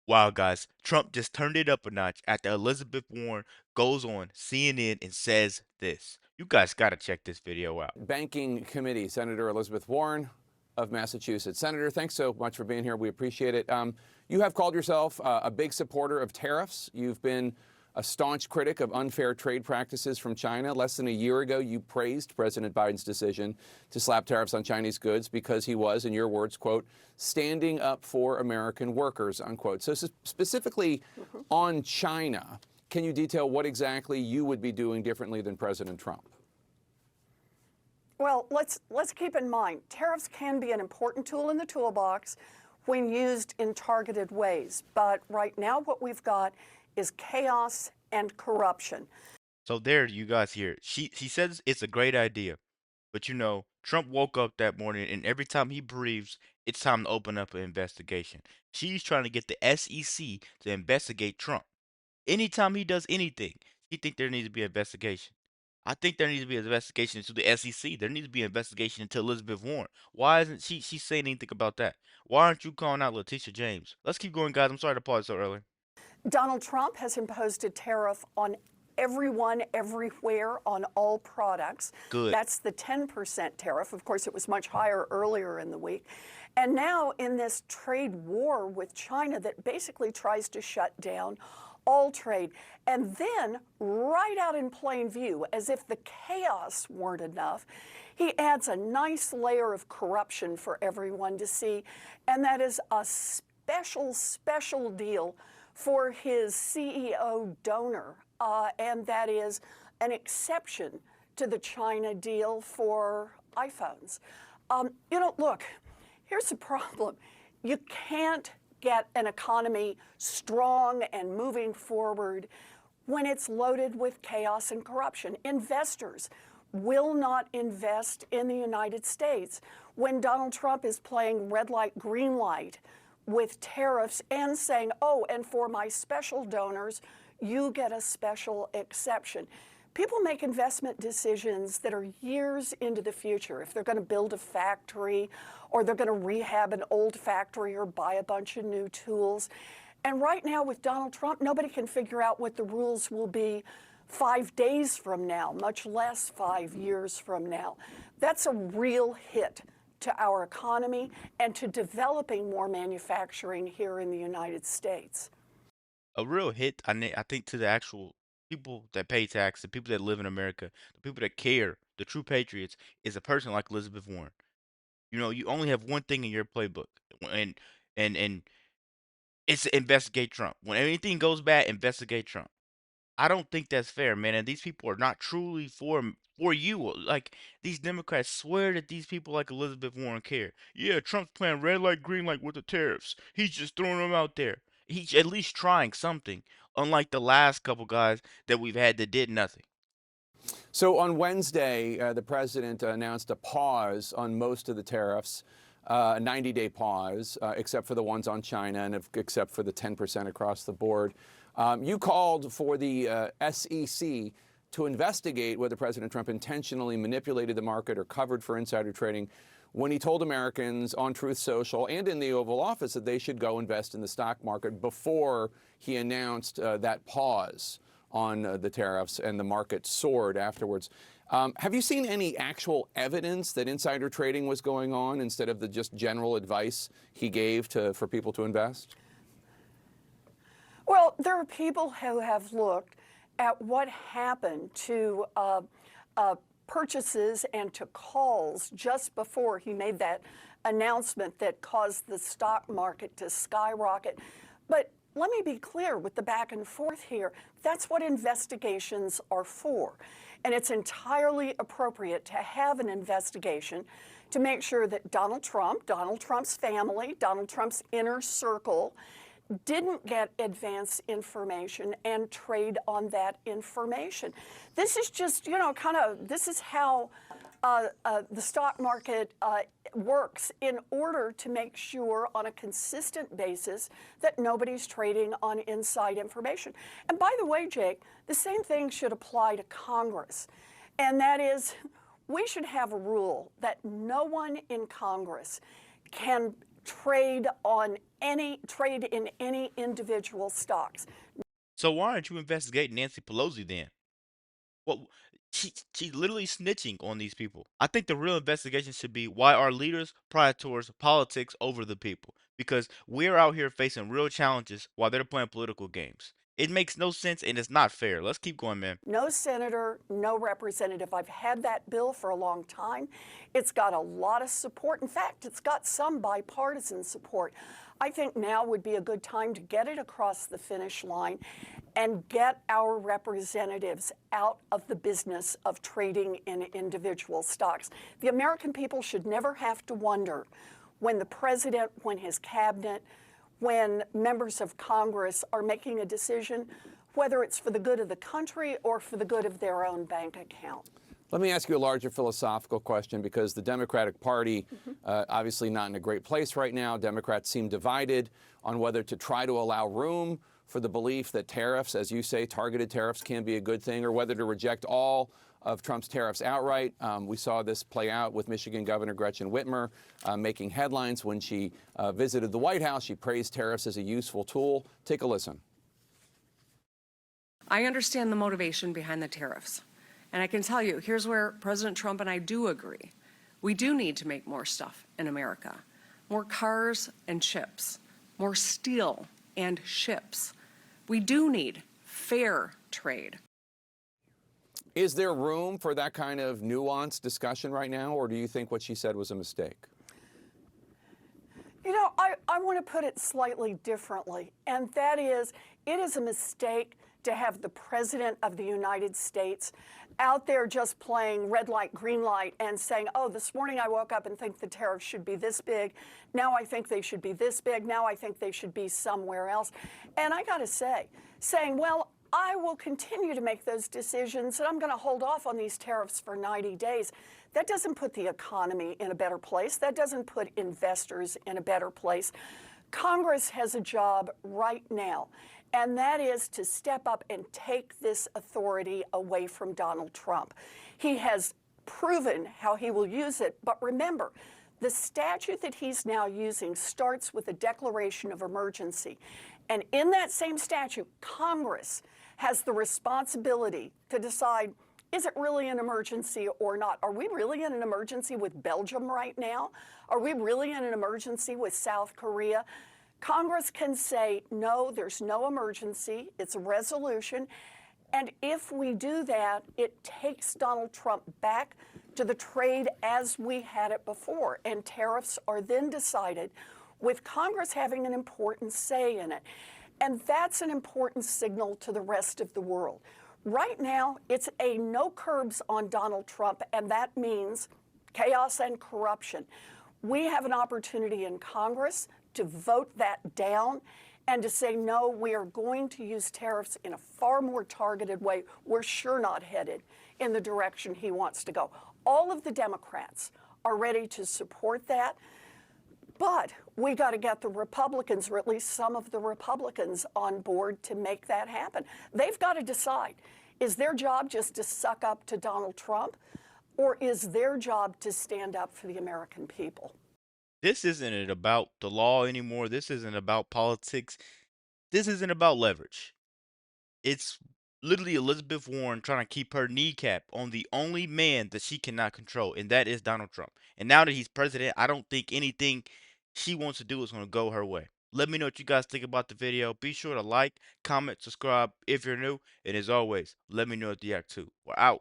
Wow, guys, Trump just turned it up a notch after Elizabeth Warren goes on CNN and says this. You guys got to check this video out. Banking Committee, Senator Elizabeth Warren of Massachusetts. Senator, thanks so much for being here. We appreciate it. You have called yourself a big supporter of tariffs. You've been a staunch critic of unfair trade practices from China. Less than a year ago, you praised President Biden's decision to slap tariffs on Chinese goods because he was, in your words, quote, standing up for American workers, unquote. So specifically on China, can you detail what exactly you would be doing differently than President Trump? Well, let's keep in mind, tariffs can be an important tool in the toolbox when used in targeted ways. But right now what we've got is chaos and corruption. So there you guys hear it. He says it's a great idea. But you know, Trump woke up that morning and every time he breathes, it's time to open up an investigation. She's trying to get the SEC to investigate Trump. Anytime he does anything, he think there needs to be an investigation. I think there needs to be an investigation into the SEC. There needs to be an investigation into Elizabeth Warren. Why isn't she saying anything about that? Why aren't you calling out Letitia James? Let's keep going, guys. I'm sorry to pause so early. Donald Trump has imposed a tariff on everyone, everywhere, on all products. Good. That's the 10% tariff. Of course, it was much higher earlier in the week. And now in this trade war with China that basically tries to shut down all trade. And then, right out in plain view, as if the chaos weren't enough, he adds a nice layer of corruption for everyone to see, and that is a special deal for his CEO donor, and that is an exception to the China deal for iPhones. Look, here's the problem. You can't get an economy strong and moving forward when it's loaded with chaos and corruption. Investors will not invest in the United States when Donald Trump is playing red light, green light with tariffs and saying, oh, and for my special donors, you get a special exception. People make investment decisions that are years into the future. If they're going to build a factory or they're going to rehab an old factory or buy a bunch of new tools. And right now with Donald Trump, nobody can figure out what the rules will be 5 days from now, much less 5 years from now. That's a real hit to our economy and to developing more manufacturing here in the United States. A real hit, I think, to the actual people that pay tax, the people that live in America, the people that care, the true patriots, is a person like Elizabeth Warren. You know, you only have one thing in your playbook, and and it's to investigate Trump. When anything goes bad, investigate Trump. I don't think that's fair, man. And these people are not truly for you. Like these Democrats swear that these people like Elizabeth Warren care. Yeah, Trump's playing red light, green light with the tariffs. He's just throwing them out there. He's at least trying something. Unlike the last couple guys that we've had that did nothing. So on Wednesday, the president announced a pause on most of the tariffs, a 90-day pause, except for the ones on China and except for the 10% across the board. You called for the SEC to investigate whether President Trump intentionally manipulated the market or covered for insider trading when he told Americans on Truth Social and in the Oval Office that they should go invest in the stock market before he announced that pause on the tariffs, and the market soared afterwards. Have you seen any actual evidence that insider trading was going on instead of the just general advice he gave for people to invest? Well, there are people who have looked at what happened to purchases and to calls just before he made that announcement that caused the stock market to skyrocket. But let me be clear with the back and forth here. That's what investigations are for. And it's entirely appropriate to have an investigation to make sure that Donald Trump, Donald Trump's family, Donald Trump's inner circle didn't get advance information and trade on that information. This is just, this is how the stock market works in order to make sure on a consistent basis that nobody's trading on inside information. And by the way, Jake, the same thing should apply to Congress. And that is, we should have a rule that no one in Congress can trade in any individual stocks. So why aren't you investigating Nancy Pelosi then? What she's literally snitching on these people. I think the real investigation should be why our leaders prioritize politics over the people. Because we're out here facing real challenges while they're playing political games. It makes no sense and it's not fair. Let's keep going, man. No senator, no representative. I've had that bill for a long time. It's got a lot of support. In fact, it's got some bipartisan support. I think now would be a good time to get it across the finish line and get our representatives out of the business of trading in individual stocks. The American people should never have to wonder when the president, when his cabinet, when members of Congress are making a decision, whether it's for the good of the country or for the good of their own bank account. Let me ask you a larger philosophical question, because the Democratic Party, obviously not in a great place right now. Democrats seem divided on whether to try to allow room for the belief that tariffs, as you say, targeted tariffs can be a good thing, or whether to reject all of Trump's tariffs outright. We saw this play out with Michigan Governor Gretchen Whitmer making headlines when she visited the White House. She praised tariffs as a useful tool. Take a listen. I understand the motivation behind the tariffs. And I can tell you, here's where President Trump and I do agree. We do need to make more stuff in America. More cars and chips, more steel and ships. We do need fair trade. Is there room for that kind of nuanced discussion right now, or do you think what she said was a mistake? You know, I want to put it slightly differently, and that is, it is a mistake to have the President of the United States out there just playing red light, green light, and saying, oh, this morning I woke up and think the tariffs should be this big. Now I think they should be this big. Now I think they should be somewhere else. And I got to say, saying, well, I will continue to make those decisions, and I'm going to hold off on these tariffs for 90 days. That doesn't put the economy in a better place. That doesn't put investors in a better place. Congress has a job right now, and that is to step up and take this authority away from Donald Trump. He has proven how he will use it, but remember, the statute that he's now using starts with a declaration of emergency. And in that same statute, Congress has the responsibility to decide, is it really an emergency or not? Are we really in an emergency with Belgium right now? Are we really in an emergency with South Korea? Congress can say, no, there's no emergency. It's a resolution. And if we do that, it takes Donald Trump back to the trade as we had it before. And tariffs are then decided with Congress having an important say in it. And that's an important signal to the rest of the world. Right now, it's a no curbs on Donald Trump, and that means chaos and corruption. We have an opportunity in Congress to vote that down and to say, no, we are going to use tariffs in a far more targeted way. We're sure not headed in the direction he wants to go. All of the Democrats are ready to support that. But we got to get the Republicans, or at least some of the Republicans, on board to make that happen. They've got to decide, is their job just to suck up to Donald Trump, or is their job to stand up for the American people? This isn't about the law anymore. This isn't about politics. This isn't about leverage. It's literally Elizabeth Warren trying to keep her kneecap on the only man that she cannot control, and that is Donald Trump. And now that he's president, I don't think anything she wants to do is going to go her way. Let me know what you guys think about the video. Be sure to like, comment, subscribe if you're new. And as always, let me know at the act 2. We're out.